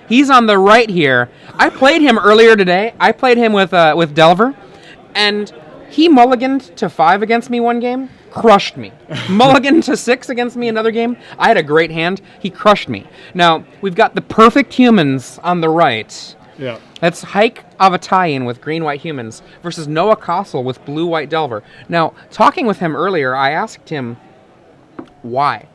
He's on the right here. I played him earlier today. I played him with Delver, and he mulliganed to 5 against me one game, crushed me. Mulliganed to 6 against me another game. I had a great hand. He crushed me. Now, we've got the perfect humans on the right. Yeah. That's Avetyan with green-white humans versus Noah Kossel with blue-white Delver. Now, talking with him earlier, I asked him why.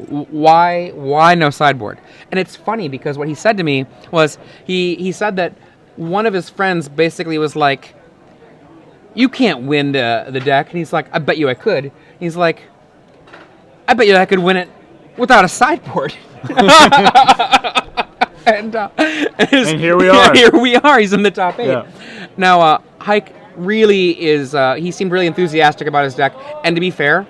Why no sideboard? And it's funny because what he said to me was he said that one of his friends basically was like, you can't win the deck. And he's like, I bet you I could. He's like, I bet you I could win it without a sideboard. And here we are. Here we are. He's in the top 8. Yeah. Now, Hike really is, he seemed really enthusiastic about his deck. And to be fair,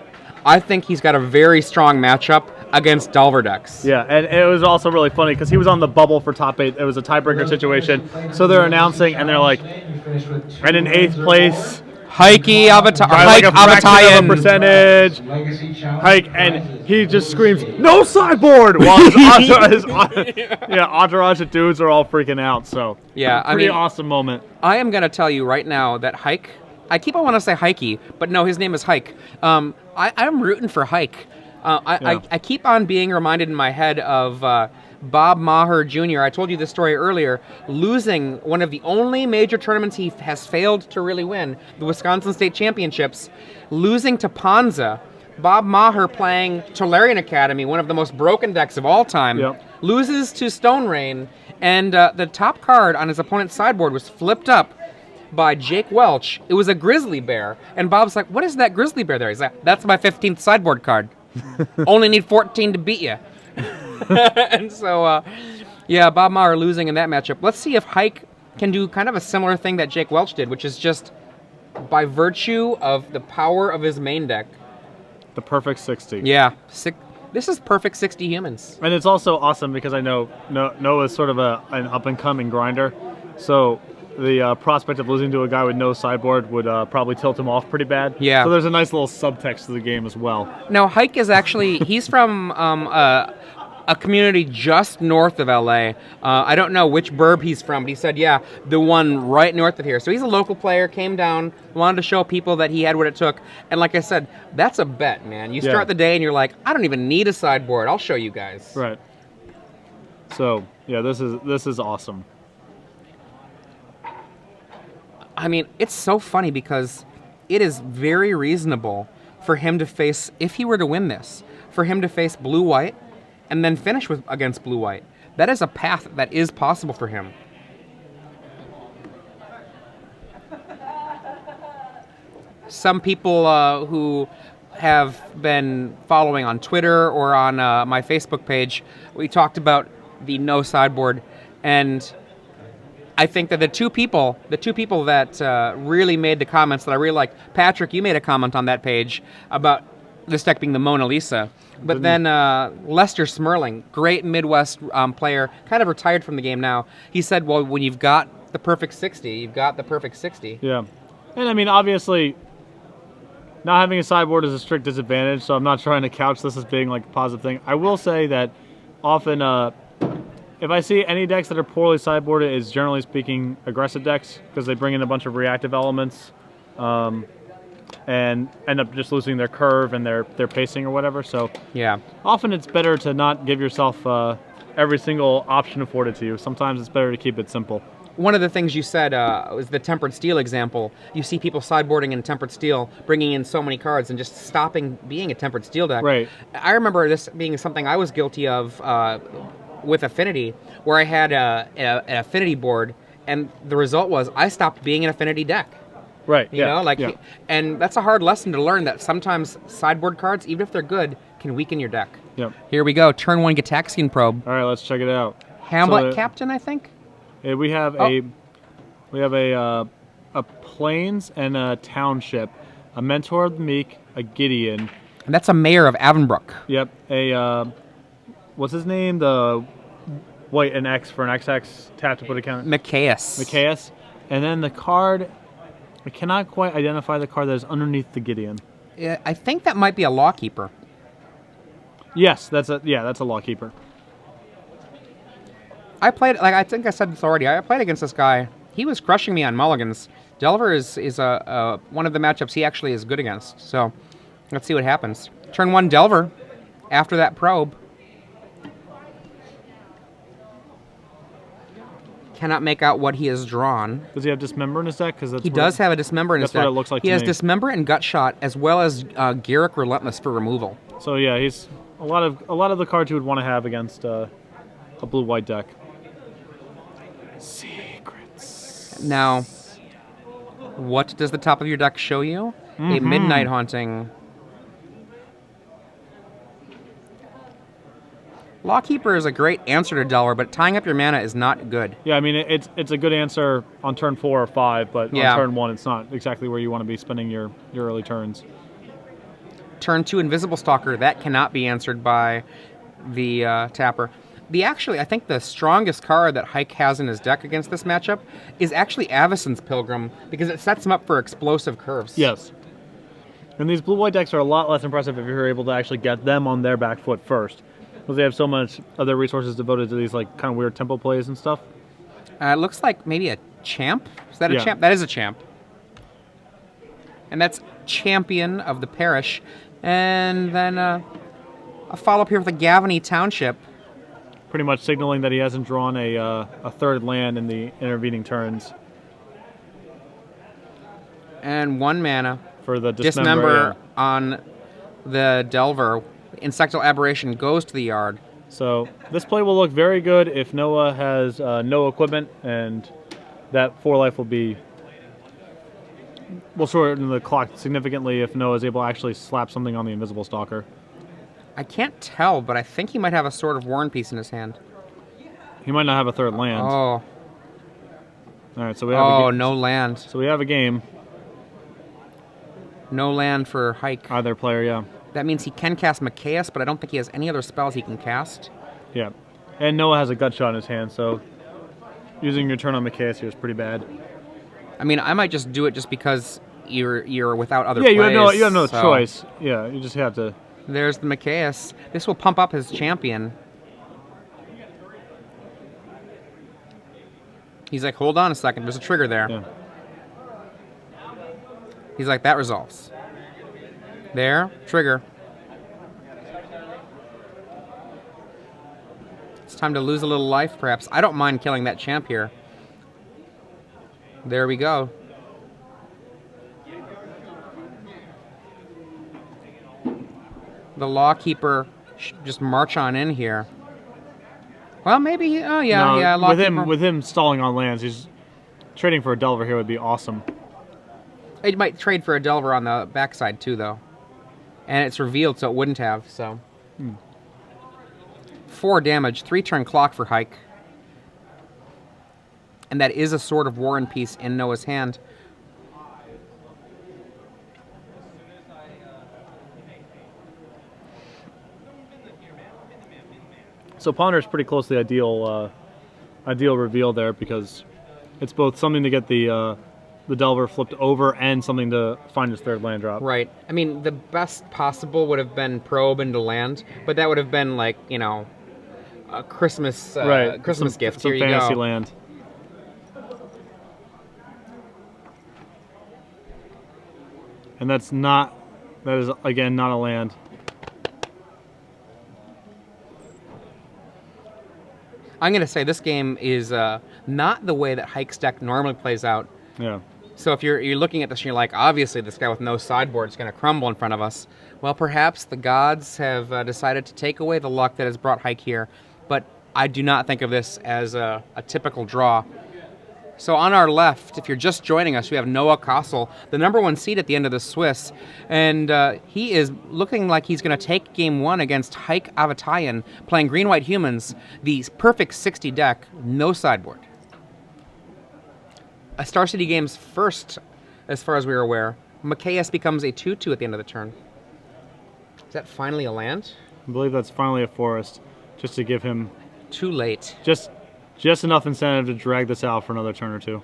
I think he's got a very strong matchup against Delver decks. Yeah, and it was also really funny because he was on the bubble for top 8. It was a tiebreaker situation. So they're announcing, and they're like, and in 8th place, Avetyan percentage. Hike, and he just screams, "No sideboard!" While his entourage of dudes are all freaking out. So yeah, pretty awesome moment. I am gonna tell you right now that Hike. I keep on wanting to say Hikey, but no, his name is Hike. I'm rooting for Hike. I keep on being reminded in my head of Bob Maher Jr. I told you this story earlier, losing one of the only major tournaments he has failed to really win, the Wisconsin State Championships, losing to Ponza. Bob Maher playing Tolarian Academy, one of the most broken decks of all time, loses to Stone Rain, and the top card on his opponent's sideboard was flipped up by Jake Welch. It was a grizzly bear, and Bob's like, what is that grizzly bear there? He's like, that's my 15th sideboard card. Only need 14 to beat you. And so, Bob Maher losing in that matchup. Let's see if Hike can do kind of a similar thing that Jake Welch did, which is just by virtue of the power of his main deck. The perfect 60. Yeah. This is perfect 60 humans. And it's also awesome because I know Noah's sort of an up-and-coming grinder. So the prospect of losing to a guy with no sideboard would probably tilt him off pretty bad. Yeah. So there's a nice little subtext to the game as well. Now, Hike is actually, he's from a community just north of LA. I don't know which burb he's from, but he said, yeah, the one right north of here. So he's a local player, came down, wanted to show people that he had what it took. And like I said, that's a bet, man. You start the day and you're like, I don't even need a sideboard. I'll show you guys. Right. So, yeah, this is awesome. I mean, it's so funny because it is very reasonable for him to face, if he were to win this, for him to face blue-white and then finish against blue-white. That is a path that is possible for him. Some people who have been following on Twitter or on my Facebook page, we talked about the no sideboard, and I think that the two people that really made the comments that I really liked, Patrick, you made a comment on that page about this deck being the Mona Lisa. But then Lester Smerling, great Midwest player, kind of retired from the game now, he said, well, when you've got the perfect 60, you've got the perfect 60. Yeah. And I mean, obviously, not having a sideboard is a strict disadvantage, so I'm not trying to couch this as being like a positive thing. I will say that often, if I see any decks that are poorly sideboarded, it's generally speaking aggressive decks because they bring in a bunch of reactive elements and end up just losing their curve and their pacing or whatever. So yeah, often it's better to not give yourself every single option afforded to you. Sometimes it's better to keep it simple. One of the things you said was the Tempered Steel example. You see people sideboarding in Tempered Steel, bringing in so many cards and just stopping being a Tempered Steel deck. Right. I remember this being something I was guilty of with Affinity, where I had an Affinity board, and the result was I stopped being an Affinity deck. Right. You know, like, and that's a hard lesson to learn, that sometimes sideboard cards, even if they're good, can weaken your deck. Yep. Here we go. Turn 1 Gitaxian Probe. All right, let's check it out. Hamlet Captain, I think. We have a Plains and a Township, a Mentor of the Meek, a Gideon. And that's a Mayor of Avonbrook. Yep. A what's his name? The white and X for an XX tap to put a counter. Micaeus. And then the card, I cannot quite identify the card that is underneath the Gideon. Yeah, I think that might be a Lawkeeper. Yes, that's a Lawkeeper. I played, like I think I said this already, I played against this guy. He was crushing me on mulligans. Delver is one of the matchups he actually is good against. So let's see what happens. Turn 1 Delver after that probe. Cannot make out what he has drawn. Does he have Dismember in his deck? He does have a Dismember in his deck. That's what it looks like He has Dismember and Gut Shot, as well as Garruk Relentless for removal. So yeah, he's a lot of the cards you would want to have against a blue-white deck. Secrets. Now, what does the top of your deck show you? A Midnight Haunting. Lawkeeper is a great answer to Delver, but tying up your mana is not good. Yeah, I mean, it's a good answer on turn 4 or 5, but on turn 1, it's not exactly where you want to be spending your early turns. Turn 2 Invisible Stalker, that cannot be answered by the tapper. I think the strongest card that Hike has in his deck against this matchup is actually Avacyn's Pilgrim, because it sets him up for explosive curves. Yes. And these blue-white decks are a lot less impressive if you're able to actually get them on their back foot first. Because they have so much other resources devoted to these like kind of weird tempo plays and stuff. It looks like maybe a champ. Is that a champ? That is a champ. And that's Champion of the Parish. And then a follow-up here with the Gavany Township. Pretty much signaling that he hasn't drawn a third land in the intervening turns. And 1 mana. For the Dismember on the Delver. Insectal Aberration goes to the yard. So this play will look very good if Noah has no equipment, and that 4 life will shorten the clock significantly if Noah is able to actually slap something on the Invisible Stalker. I can't tell, but I think he might have a Sword of War piece in his hand. He might not have a third land. Oh. All right, so we have no land. So we have a game. No land for Hike. Either player, yeah. That means he can cast Machias, but I don't think he has any other spells he can cast. Yeah. And Noah has a Gut Shot in his hand, so using your turn on Machias here is pretty bad. I mean, I might just do it just because you're without other plays. Yeah, you have no choice. Yeah, you just have to. There's the Machias. This will pump up his champion. He's like, hold on a second. There's a trigger there. Yeah. He's like, that resolves. There, trigger. It's time to lose a little life, perhaps. I don't mind killing that champ here. There we go. The Lawkeeper should just march on in here. Well, maybe. Oh yeah. Lawkeeper. With him stalling on lands, he's trading for a Delver here would be awesome. It might trade for a Delver on the backside too, though, and it's revealed, so it wouldn't have. So 4 damage, 3-turn clock for Hike, and that is a Sword of War and Peace in Noah's hand. So Ponder is pretty close to the ideal reveal there, because it's both something to get the Delver flipped over and something to find his third land drop. Right. I mean, the best possible would have been probe into land, but that would have been like, you know, a Christmas Christmas gift. Some Here you fantasy go. land. And that is again not a land. I'm going to say this game is not the way that Hike's deck normally plays out. Yeah. So if you're looking at this and you're like, obviously this guy with no sideboard is going to crumble in front of us. Well, perhaps the gods have decided to take away the luck that has brought Hike here. But I do not think of this as a typical draw. So on our left, if you're just joining us, we have Noah Kossel, the #1 seed at the end of the Swiss. And he is looking like he's going to take game 1 against Hike Avetyan, playing green-white humans, the perfect 60 deck, no sideboard. A Star City game's first, as far as we are aware. Machias becomes a 2/2 at the end of the turn. Is that finally a land? I believe that's finally a forest, just to give him... Too late. Just enough incentive to drag this out for another turn or two.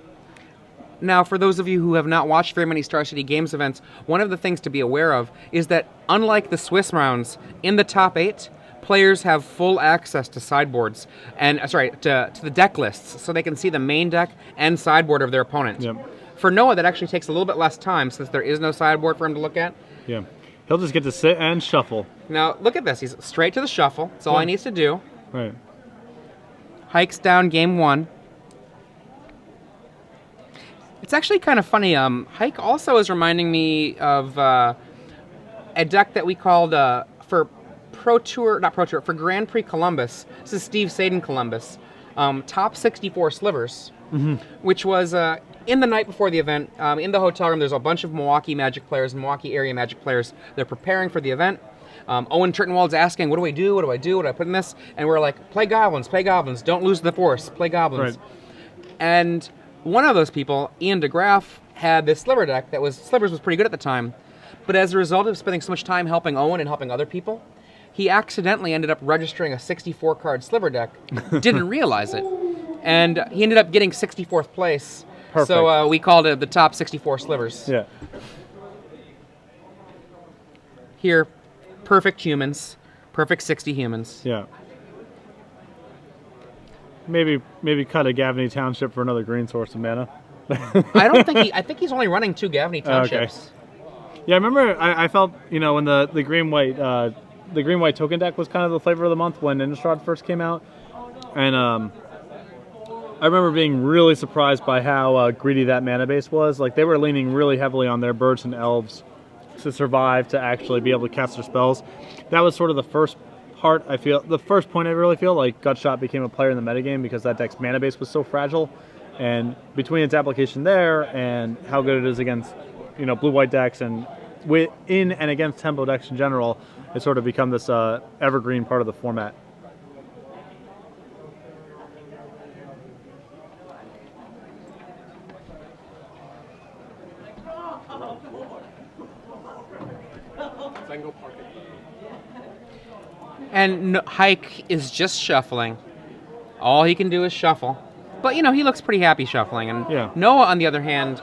Now, for those of you who have not watched very many Star City Games events, one of the things to be aware of is that, unlike the Swiss rounds, in the top 8, players have full access to sideboards and to the deck lists, so they can see the main deck and sideboard of their opponent. Yep. For Noah, that actually takes a little bit less time since there is no sideboard for him to look at. Yeah. He'll just get to sit and shuffle. Now, look at this. He's straight to the shuffle. That's all he needs to do. Right. Hikes down game 1. It's actually kind of funny. Hike also is reminding me of a deck that we called for for Grand Prix Columbus. This is Steve Sadin Columbus. Top 64 slivers, which was in the night before the event. In the hotel room, there's a bunch of Milwaukee Magic players, Milwaukee area Magic players. They're preparing for the event. Owen Turtenwald's asking, what do I do? What do I do? What do I put in this? And we're like, play goblins, play goblins. Don't lose the force. Play goblins. Right. And one of those people, Ian DeGraff, had this sliver deck that slivers was pretty good at the time. But as a result of spending so much time helping Owen and helping other people, he accidentally ended up registering a 64-card sliver deck. Didn't realize it. And he ended up getting 64th place. Perfect. So we called it the top 64 slivers. Yeah. Here, perfect humans. Perfect 60 humans. Yeah. Maybe cut a Gavney Township for another green source of mana. I think he's only running 2 Gavney Townships. Okay. Yeah, I remember I felt, when the green-white token deck was kind of the flavor of the month when Innistrad first came out. And I remember being really surprised by how greedy that mana base was. Like, they were leaning really heavily on their birds and elves to survive, to actually be able to cast their spells. That was sort of the first point I really feel like Gutshot became a player in the metagame, because that deck's mana base was so fragile. And between its application there and how good it is against, blue-white decks and in and against tempo decks in general, it's sort of become this evergreen part of the format. And Hike is just shuffling. All he can do is shuffle. But, he looks pretty happy shuffling. And yeah. Noah, on the other hand,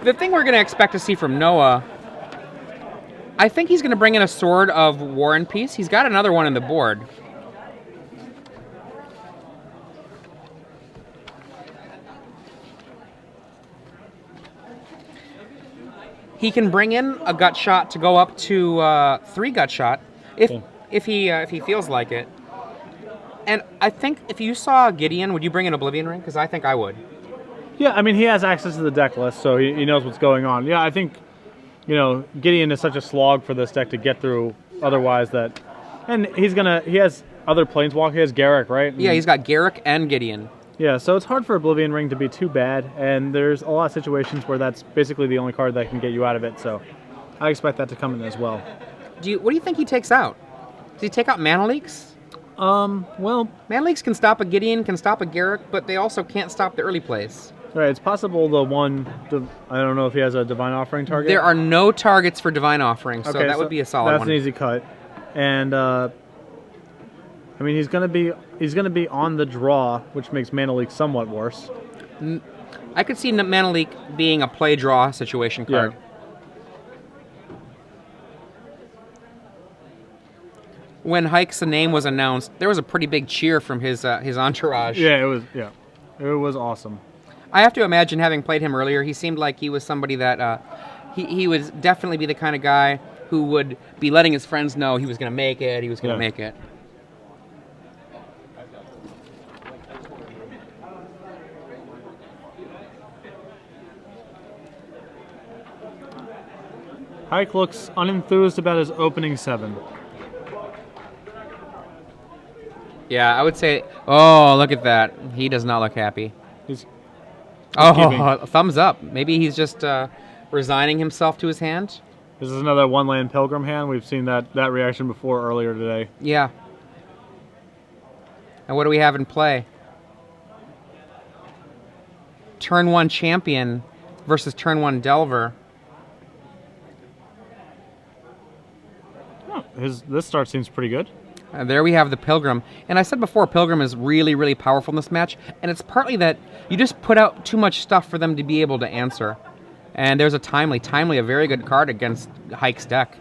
the thing we're going to expect to see from Noah, I think he's going to bring in a Sword of War and Peace. He's got another one in the board. He can bring in a gut shot to go up to 3 gut shot if he feels like it. And I think if you saw Gideon, would you bring in Oblivion Ring? Because I think I would. Yeah, I mean, he has access to the deck list, so he knows what's going on. Yeah, I think, Gideon is such a slog for this deck to get through otherwise that... And he has other Planeswalker. He has Garruk, right? Yeah, he's got Garruk and Gideon. Yeah, so it's hard for Oblivion Ring to be too bad, and there's a lot of situations where that's basically the only card that can get you out of it, so I expect that to come in as well. What do you think he takes out? Does he take out Mana Leaks? Well... Mana Leaks can stop a Gideon, can stop a Garruk, but they also can't stop the early plays. Right, it's possible I don't know if he has a Divine Offering target. There are no targets for Divine Offering, so that would be a solid one. That's an easy cut. And, I mean, he's gonna be on the draw, which makes Mana Leak somewhat worse. I could see Mana Leak being a play-draw situation card. Yeah. When Hike's name was announced, there was a pretty big cheer from his entourage. Yeah, it was awesome. I have to imagine, having played him earlier, he seemed like he was somebody that he would definitely be the kind of guy who would be letting his friends know he was going to make it. He was going to make it. Hike looks unenthused about his opening 7. Yeah, I would say, oh, look at that. He does not look happy. He's thumbs up. Maybe he's just resigning himself to his hand. This is another one-land Pilgrim hand. We've seen that reaction before earlier today. Yeah. And what do we have in play? Turn 1 Champion versus Turn 1 Delver. Oh, this start seems pretty good. There we have the Pilgrim. And I said before, Pilgrim is really, really powerful in this match. And it's partly that you just put out too much stuff for them to be able to answer. And there's a Timely, a very good card against Hike's deck.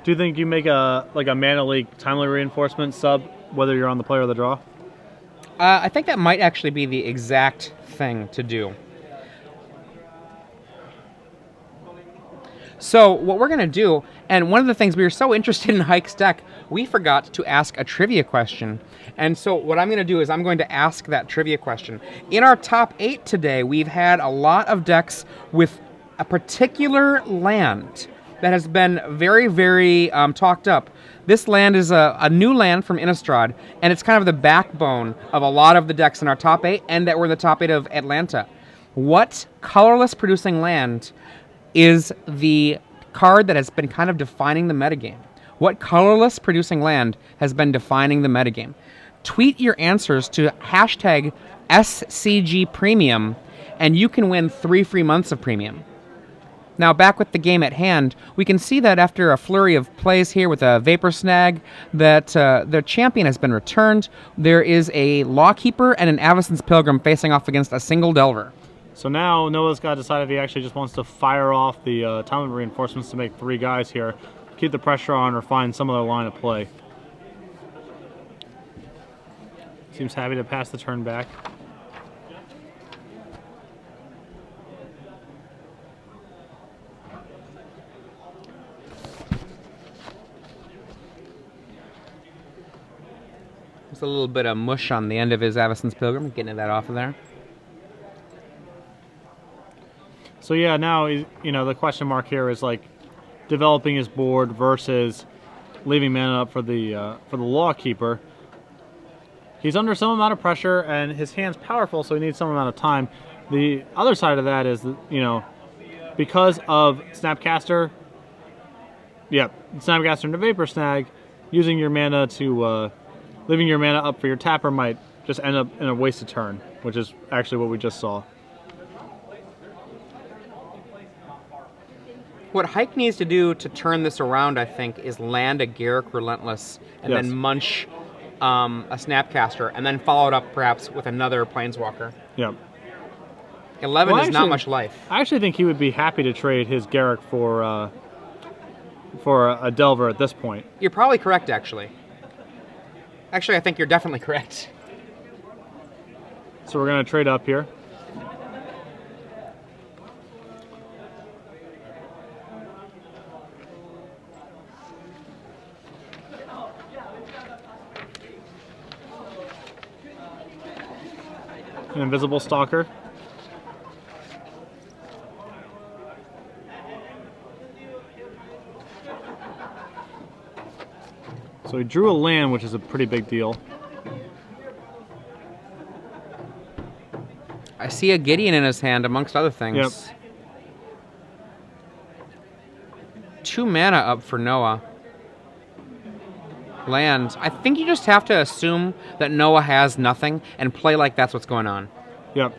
Do you think you make a mana leak timely reinforcement sub, whether you're on the play or the draw? I think that might actually be the exact thing to do. So what we're going to do, and one of the things we were so interested in Hike's deck, we forgot to ask a trivia question. And so what I'm going to do is I'm going to ask that trivia question. In our top 8 today, we've had a lot of decks with a particular land that has been very, very talked up. This land is a new land from Innistrad, and it's kind of the backbone of a lot of the decks in our top 8, and that were in the top 8 of Atlanta. What colorless producing land is the card that has been kind of defining the metagame? What colorless producing land has been defining the metagame? Tweet your answers to hashtag SCG Premium, and you can win 3 free months of Premium. Now, back with the game at hand, we can see that after a flurry of plays here with a Vapor Snag, that the champion has been returned. There is a Lawkeeper and an Avetyan's Pilgrim facing off against a single Delver. So now Noah's got to decide if he actually just wants to fire off the timely reinforcements to make 3 guys here, keep the pressure on, or find some other line of play. Seems happy to pass the turn back. There's a little bit of mush on the end of his Avetyan's Pilgrim, getting that off of there. So yeah, now the question mark here is like developing his board versus leaving mana up for the Lawkeeper. He's under some amount of pressure, and his hand's powerful, so he needs some amount of time. The other side of that is because of Snapcaster, Snapcaster and the Vapor Snag, using your mana to leaving your mana up for your tapper might just end up in a wasted turn, which is actually what we just saw. What Hike needs to do to turn this around, I think, is land a Garruk Relentless and then munch a Snapcaster, and then follow it up perhaps with another Planeswalker. Yep. 11 is not much life. I actually think he would be happy to trade his Garruk for a Delver at this point. You're probably correct, actually. Actually, I think you're definitely correct. So we're going to trade up here. An Invisible Stalker. So he drew a land, which is a pretty big deal. I see a Gideon in his hand, amongst other things. Yep. 2 mana up for Noah. Land. I think you just have to assume that Noah has nothing and play like that's what's going on. Yep.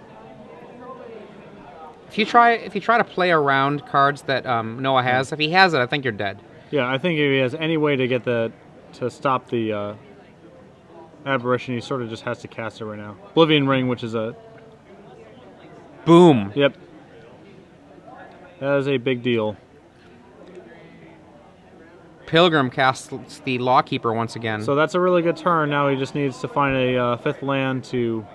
If you try to play around cards that Noah has, if he has it, I think you're dead. Yeah, I think if he has any way to get to stop the aberration, he sort of just has to cast it right now. Oblivion Ring, which is a boom. Yep. That is a big deal. Pilgrim casts the Lawkeeper once again. So that's a really good turn. Now he just needs to find a 5th land to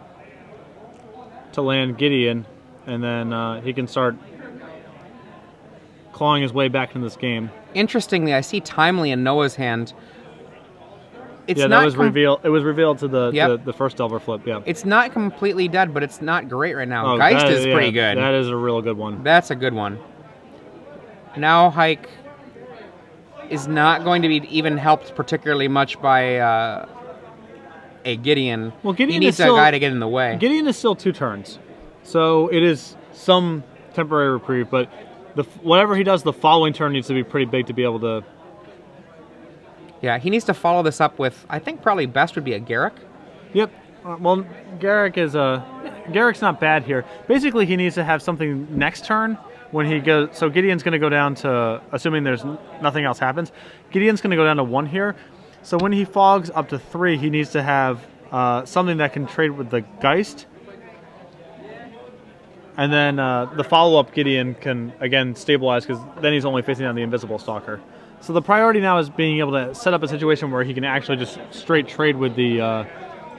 land Gideon, and then he can start clawing his way back into this game. Interestingly, I see Timely in Noah's hand. That was revealed. It was revealed to the first Delver flip. Yeah. It's not completely dead, but it's not great right now. Geist is pretty good. That is a real good one. That's a good one. Now Hike is not going to be even helped particularly much by a Gideon. Well, Gideon he needs a guy to get in the way. Gideon is still 2 turns, so it is some temporary reprieve. But whatever he does, the following turn needs to be pretty big to be able to. Yeah, he needs to follow this up with. I think probably best would be a Garruk. Yep. Well, Garruk's not bad here. Basically, he needs to have something next turn. When he goes, so Gideon's going to go down to, assuming there's nothing else happens, Gideon's going to go down to 1 here. So when he fogs up to 3, he needs to have something that can trade with the Geist. And then the follow-up Gideon can, again, stabilize because then he's only facing down the Invisible Stalker. So the priority now is being able to set up a situation where he can actually just straight trade with the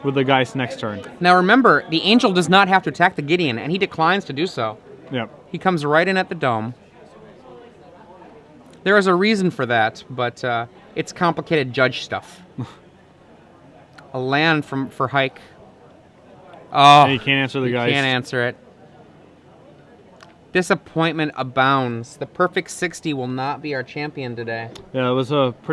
Geist next turn. Now remember, the Angel does not have to attack the Gideon, and he declines to do so. Yep. He comes right in at the Dome. There is a reason for that, but it's complicated judge stuff. A land for Hike. Oh, and he can't answer the Geist. Can't answer it. Disappointment abounds. The perfect 60 will not be our champion today. Yeah, it was a pretty